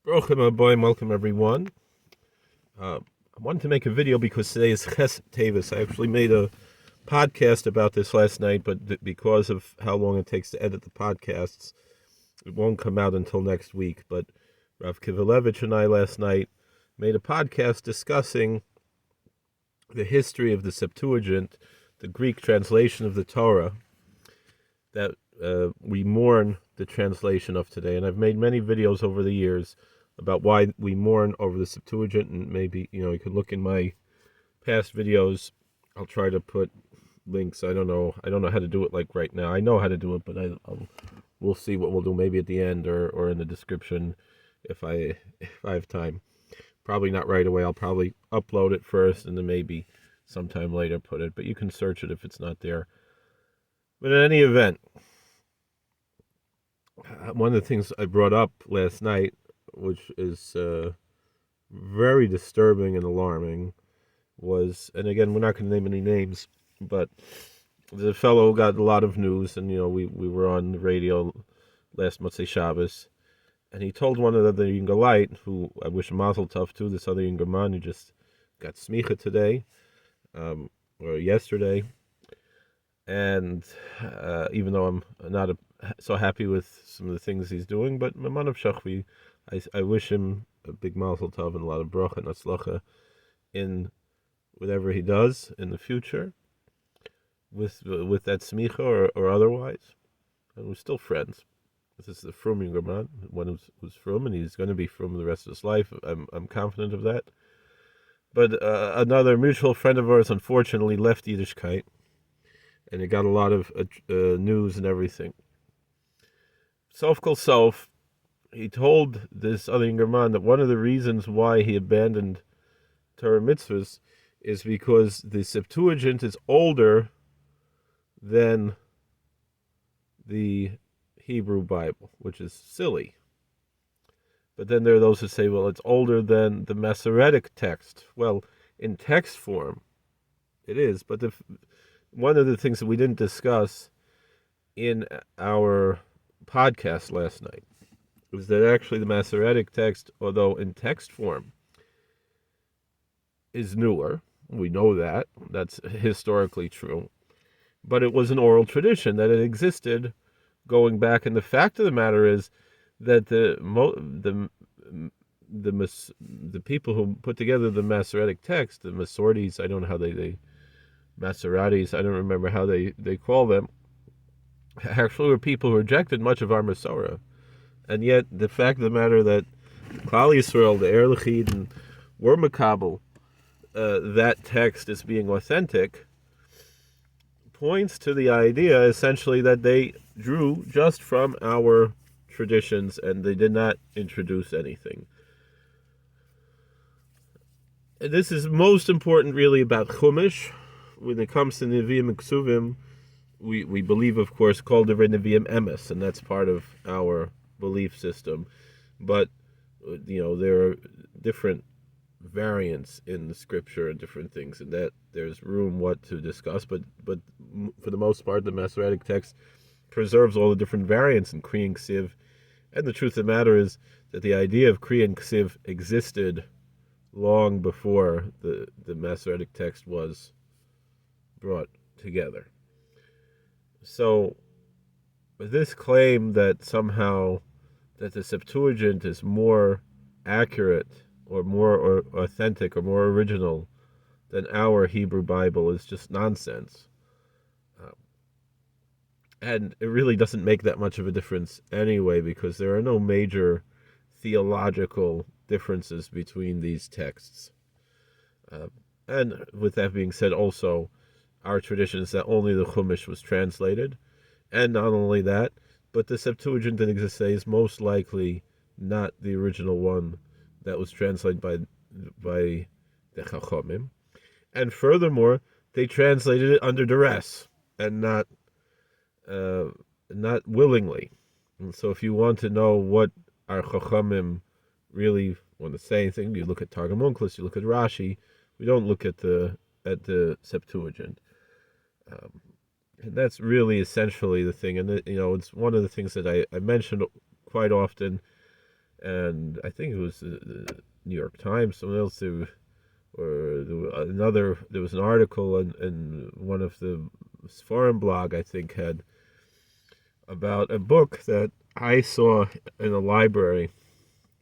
Brochim Aboim, welcome everyone. I wanted to make a video because today is Teves. I actually made a podcast about this last night, but because of how long it takes to edit the podcasts, it won't come out until next week. But Rav Kivelevich and I last night made a podcast discussing the history of the Septuagint, the Greek translation of the Torah, that we mourn the translation of today. And I've made many videos over the years about why we mourn over the Septuagint, and maybe you can look in my past videos. I'll try to put links. I don't know how to do it like right now. I know how to do it, but we'll see what we'll do, maybe at the end or in the description if I have time. Probably not right away. I'll probably upload it first and then maybe sometime later put it, but you can search it if it's not there. But in any event, one of the things I brought up last night, which is very disturbing and alarming, was, and again, we're not going to name any names, but the fellow got a lot of news, and we were on the radio last Motzei Shabbos, and he told one of the other younger light, who I wish him mazel tov to, this other younger man who just got smicha today, or yesterday, and even though I'm not so happy with some of the things he's doing, but Mamanav Shachvi, I wish him a big mazel tov and a lot of bracha and atzlacha in whatever he does in the future, with that smicha or otherwise. And we're still friends. This is the frum younger man, one who's frum, and he's going to be frum the rest of his life. I'm confident of that. But another mutual friend of ours unfortunately left Yiddishkeit, and it got a lot of news and everything. Sof kol sof, he told this other younger man that one of the reasons why he abandoned Torah mitzvahs is because the Septuagint is older than the Hebrew Bible, which is silly. But then there are those who say, well, it's older than the Masoretic text. Well, in text form, it is. But one of the things that we didn't discuss in our podcast last night was that actually the Masoretic text, although in text form, is newer. We know that. That's historically true. But it was an oral tradition that it existed going back. And the fact of the matter is that the people who put together the Masoretic text, the Masortis, I don't know how they Maseratis, I don't remember how they call them, actually were people who rejected much of our Masorah. And yet the fact of the matter that Klal Yisrael, the Er L'Chid, were makabel that text as being authentic, points to the idea essentially that they drew just from our traditions and they did not introduce anything. And this is most important really about Chumash. When it comes to Nevi'im and Ksuvim, we believe, of course, called Divrei Nevi'im Emes, and that's part of our belief system. But there are different variants in the scripture and different things, and that there's room what to discuss. But for the most part, the Masoretic text preserves all the different variants in Kri and Ksiv. And the truth of the matter is that the idea of Kri and Ksiv existed long before the Masoretic text was brought together. So this claim that somehow that the Septuagint is more accurate or more authentic or more original than our Hebrew Bible is just nonsense. And it really doesn't make that much of a difference anyway, because there are no major theological differences between these texts. And with that being said, also, our tradition is that only the Chumash was translated. And not only that, but the Septuagint that exists today is most likely not the original one that was translated by the Chachamim. And furthermore, they translated it under duress and not willingly. And so if you want to know what our Chachamim really want to say anything, you look at Targum Onkelos, you look at Rashi. We don't look at the Septuagint. And that's really essentially the thing. And it's one of the things that I mentioned quite often, and I think it was the New York Times, someone else, or there was an article in one of the foreign blog, I think, had about a book that I saw in a library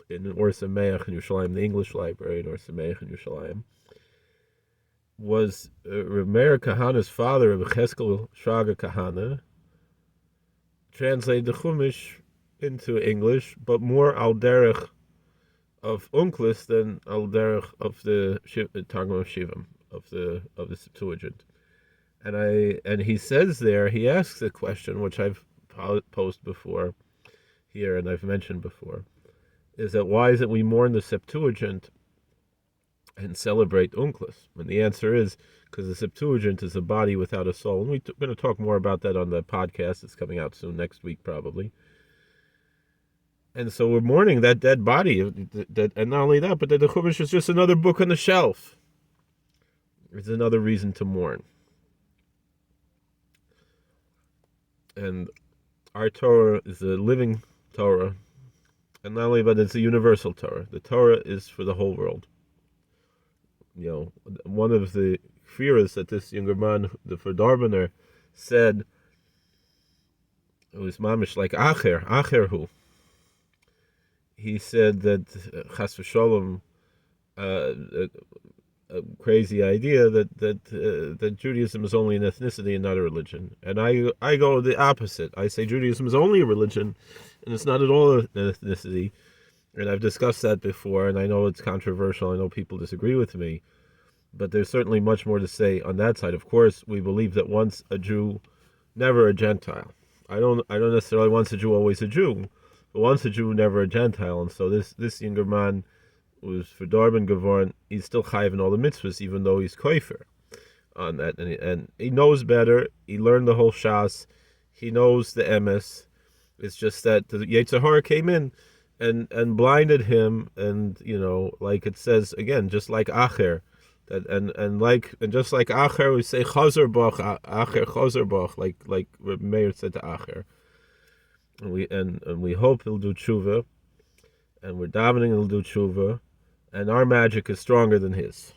in Or Sameach in Yerushalayim, the English library in Or Sameach in Yerushalayim, was Meir Kahana's father, Rabbi Cheskel Shraga Kahana, translated the Chumash into English, but more al derech of Unklis than al derech of the Targum of Shivam, of the Septuagint. And he says there, he asks a question which I've posed before here and I've mentioned before, is that why is it we mourn the Septuagint and celebrate Unklis? And the answer is because the Septuagint is a body without a soul. And we're going to talk more about that on the podcast. It's coming out soon, next week probably. And so we're mourning that dead body. And not only that, but that the Chumash is just another book on the shelf. It's another reason to mourn. And our Torah is a living Torah. And not only, but it's a universal Torah. The Torah is for the whole world. You know, one of the fears that this younger man, the Verdarbener, said, it was mamish like Acher hu. He said that Chas v'Sholom, a crazy idea that Judaism is only an ethnicity and not a religion. And I go the opposite. I say Judaism is only a religion, and it's not at all an ethnicity. And I've discussed that before, and I know it's controversial. I know people disagree with me, but there's certainly much more to say on that side. Of course, we believe that once a Jew, never a Gentile. I don't necessarily once a Jew, always a Jew, but once a Jew, never a Gentile. And so this younger man was for Darben Gavorn, he's still chayiv in all the mitzvahs, even though he's koifer on that. And he knows better. He learned the whole Shas. He knows the emes. It's just that the Yetzer Hara came in and blinded him, and like it says again, just like Acher, that and just like Acher, we say Chazer Bach, Acher Chazer Bach, like Reb Meir said to Acher, and we hope he'll do tshuva, and we're davening he'll do tshuva, and our magic is stronger than his,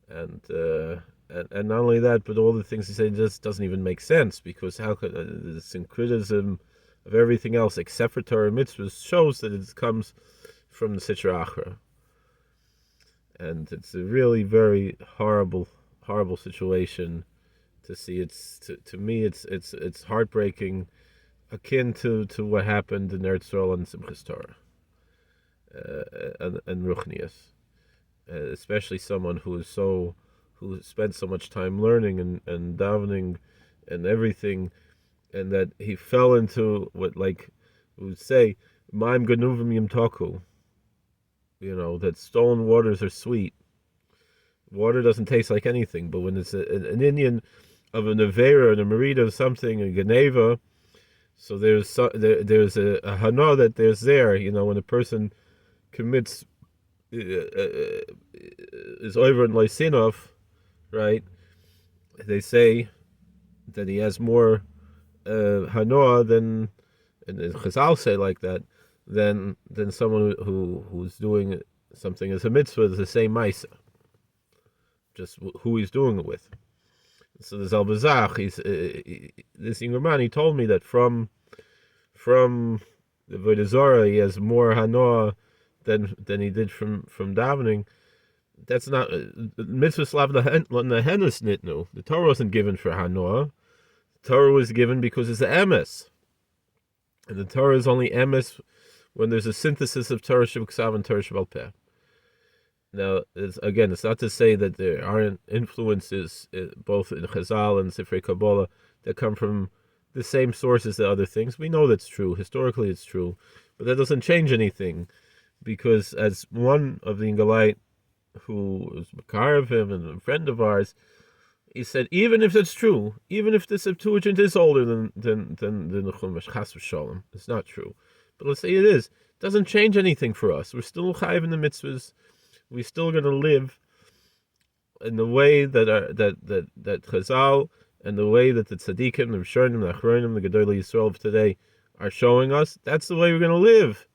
and not only that, but all the things he said just doesn't even make sense, because how could the syncretism of everything else except for Torah mitzvahs shows that it comes from the Sitra Achra. And it's a really very horrible situation to see. To me it's heartbreaking, akin to what happened in Eretz Yisrael and Simchas Torah and Ruchnias, especially someone who spent so much time learning and davening and everything, and that he fell into what, like we would say, Maim Ganuvim Yim Toku. That stolen waters are sweet. Water doesn't taste like anything, but when it's an Indian of a Nevera and a Merida of something, a Geneva, so there's a Hana that there's there. When a person commits is over in Lysinov, right? They say that he has more Hanoah than, and Chazal say like that, than someone who's doing something as a mitzvah, is the same Maisa, just who he's doing it with. So the Zalbazach, this younger man, he told me that from the Avodah Zarah he has more Hanoah than he did from davening. That's not mitzvah slav nahenas nitnu. The Torah wasn't given for Hanoah. The Torah was given because it's the emes, and the Torah is only emes when there's a synthesis of Torah Sheb'Ksav and Torah Sheb'al Peh. Now, it's not to say that there aren't influences both in Chazal and Sifrei Kabbalah that come from the same sources as other things. We know that's true. Historically, it's true, but that doesn't change anything, because as one of the Ingalite who was Makar of him and a friend of ours, he said, even if it's true, even if the Septuagint is older than the Chumash, Chas v'Sholom, it's not true. But let's say it is. It doesn't change anything for us. We're still chayiv in the mitzvahs. We're still going to live in the way that Chazal and the way that the tzaddikim, the Rishonim, the Achronim, the Gedolei Yisrael of today are showing us. That's the way we're going to live.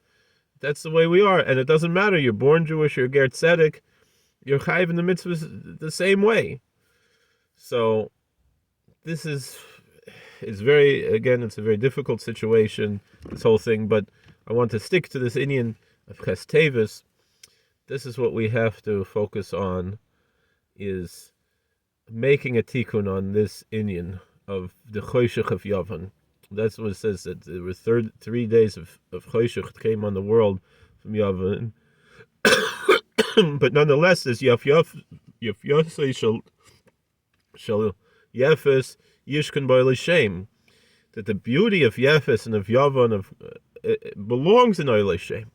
That's the way we are, and it doesn't matter. You're born Jewish, you're Ger Tzedek, you're chayiv in the mitzvahs the same way. So this is it's a very difficult situation, this whole thing, but I want to stick to this Indian of Ches Teves. This is what we have to focus on, is making a tikkun on this Indian of the Choshech of Yavan. That's what it says, that there were 3 days of Choshech came on the world from Yavan. But nonetheless, there's Yaf shall Yefes Yishkan Boile Shem, that the beauty of Yefes and of Yavan belongs in Oile Shem.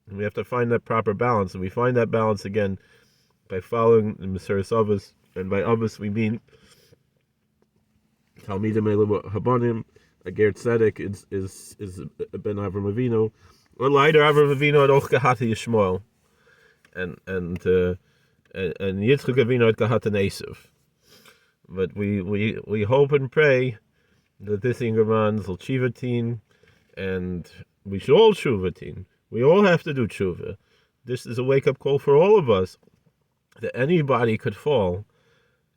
And we have to find that proper balance, and we find that balance again by following the Meseres Avos, and by Avos we mean Talmidim Elu Habanim. A Ger Tzedek is Ben Avram Avinu, or leider Avram Avinu ad och gehat Yishmael, and Yitzchak Avinu ad gehat Esav. But we hope and pray that this Ingerman will tshuvatin, and we should all tshuvatin. We all have to do tshuva. This is a wake-up call for all of us, that anybody could fall.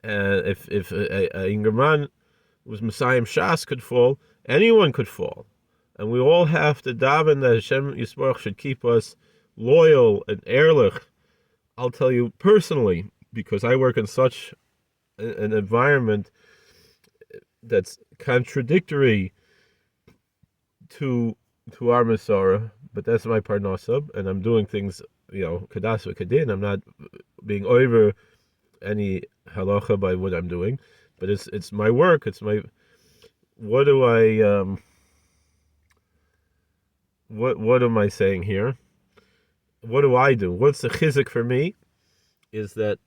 If a Ingerman was Messiah Shas could fall, anyone could fall. And we all have to daven that Hashem Yisborach should keep us loyal and ehrlich. I'll tell you personally, because I work in such an environment that's contradictory to our Masarah, but that's my parnasab, and I'm doing things, kadas v'kadin. I'm not being over any halacha by what I'm doing, but it's my work. It's my, what do I what am I saying here? What do I do? What's the chizuk for me? Is that,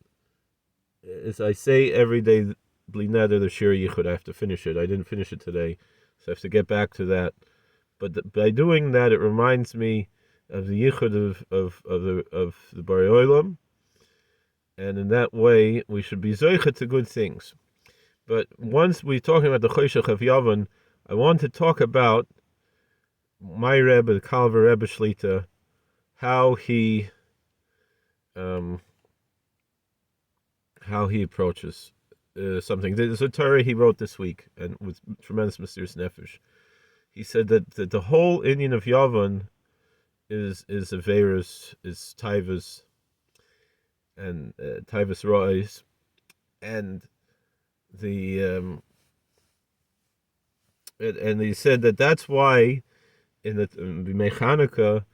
as I say every day, bli neder the shir yichud. I have to finish it. I didn't finish it today, so I have to get back to that. But by doing that, it reminds me of the yichud of the Barei Olam, and in that way we should be zoichet to good things. But once we're talking about the Choshech of Yavan, I want to talk about my Rebbe, the Kalver Rebbe Shlita, how he approaches something. There's a Torah he wrote this week, and with tremendous mysterious nefesh. He said that the whole Indian of Yavan is Averis, is Teves, and Teves Rois, and and he said that that's why in the Bimei Chanukah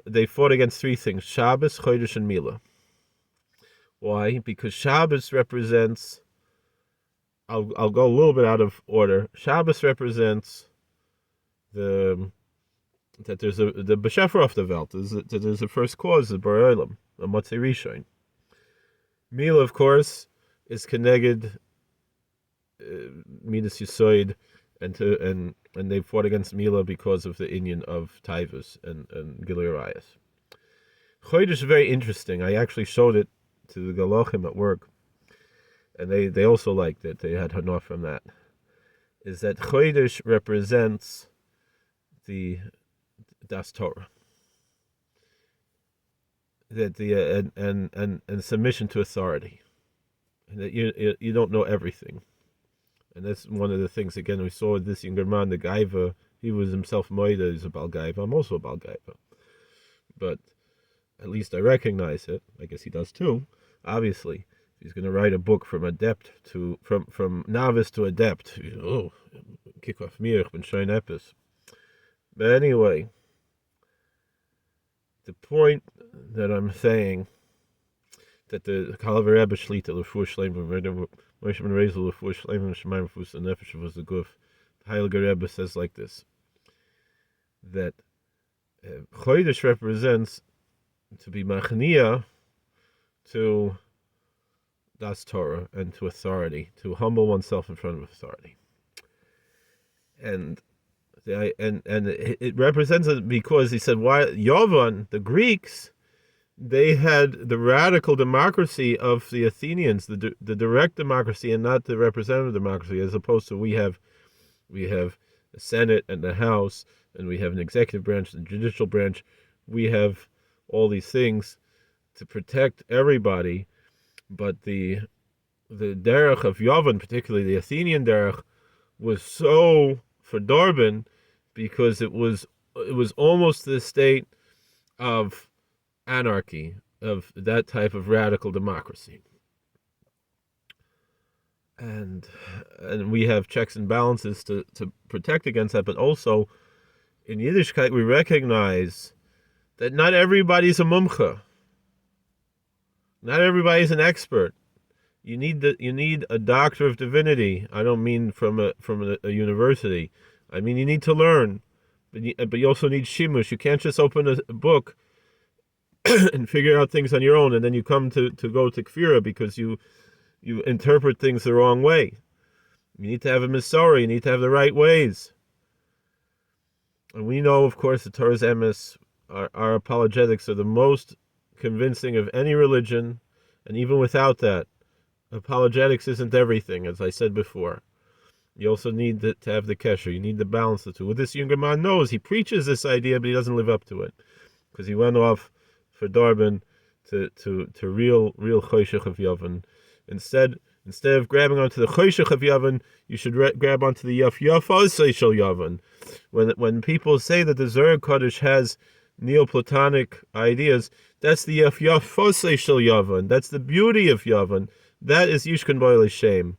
they fought against 3 things: Shabbos, Chodesh, and Milah. Why? Because Shabbos represents, I'll go a little bit out of order. Shabbos represents that there's the B'Shefer of the Welt, that there's a first cause, the Borei Olam, a Motzei Rishon. Milah, of course, is Keneged Midas Yisoid, and they fought against Milah because of the Inyan of Teves and Gilui Arayos. Chodesh is very interesting. I actually showed it to the Galachim at work, and they also liked it. They had Hanah from that. Is that Chodesh represents the Das Torah, that and submission to authority, and that you don't know everything, and that's one of the things. Again, we saw this younger man, the Gaiva. He was himself Moida. He's a Bal Gaiva. I'm also a Bal Gaiva, but at least I recognize it. I guess he does too. Obviously, if he's going to write a book from novice to adept, kick off mirch ben shoin epis. But anyway, the point that I'm saying, that the Kalver Rebbe Shlita Lefuah Shleim Moshe ben Rezel Lefuah Shleim Shemayim Fus and Nefesh was the Guf. The Heilige Rebbe says like this, that Chodesh represents to be machnia to Das Torah and to authority, to humble oneself in front of authority, and it represents it because he said, why Yavan, the Greeks, they had the radical democracy of the Athenians, the direct democracy, and not the representative democracy, as opposed to we have the Senate and the House, and we have an executive branch, and judicial branch. We have all these things to protect everybody, but the derech of Yavin, particularly the Athenian derech, was so verdorben because it was almost the state of anarchy, of that type of radical democracy. And we have checks and balances to protect against that, but also in Yiddishkeit we recognize that not everybody's a mumcha. Not everybody's an expert. You need a doctor of divinity. I don't mean from a university. I mean you need to learn, but you also need shimush. You can't just open a book and figure out things on your own, and then you come to go to kfira because you interpret things the wrong way. You need to have a misora. You need to have the right ways. And we know, of course, the Torah's emes, our apologetics are the most convincing of any religion, and even without that, apologetics isn't everything, as I said before. You also need to have the kesher. You need the balance of the two. What this younger man knows, he preaches this idea, but he doesn't live up to it, because he went off for Darban to real choshech of Yavin. Instead of grabbing onto the choshech of Yavin, you should grab onto the yaf osei Yavin. When people say that the Zohar Kodesh has Neoplatonic ideas, that's the yaf osei Yavin. That's the beauty of Yavin. That is Yishkan Boile Shem.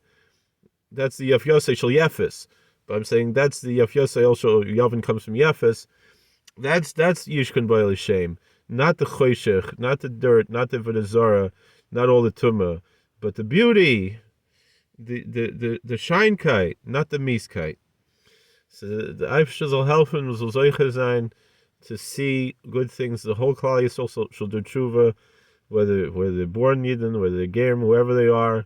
That's the yaf osei Yefes. But I'm saying that's the yaf osei also Yavin comes from Yefes. That's Yishkan Boile Shem. Not the choshech, not the dirt, not the vodazara, not all the tumah, but the beauty, the scheinkeit, not the mieskheit. So the Eibshter soll helfen, soll solche sein, to see good things. The whole Klal Yisrael shall do tshuva, whether they're born Yidden, whether they're Gerim, whoever they are,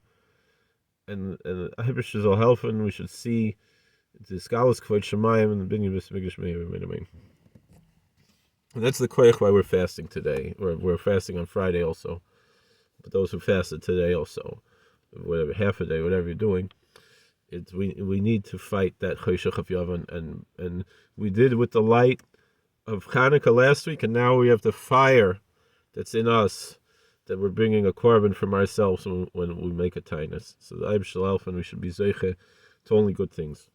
and the Eibshter soll helfen. We should see the scholars kvod Shemayim and the Binyan B'Smigish Meir. And that's the koyach why we're fasting today, or we're fasting on Friday also. But those who fasted today also, whatever, half a day, whatever you're doing, we need to fight that choshech of Yavin, and we did with the light of Hanukkah last week, and now we have the fire that's in us, that we're bringing a korban from ourselves when we make a tainus. So the Eibshter Alpha, and we should be zeiche to only good things.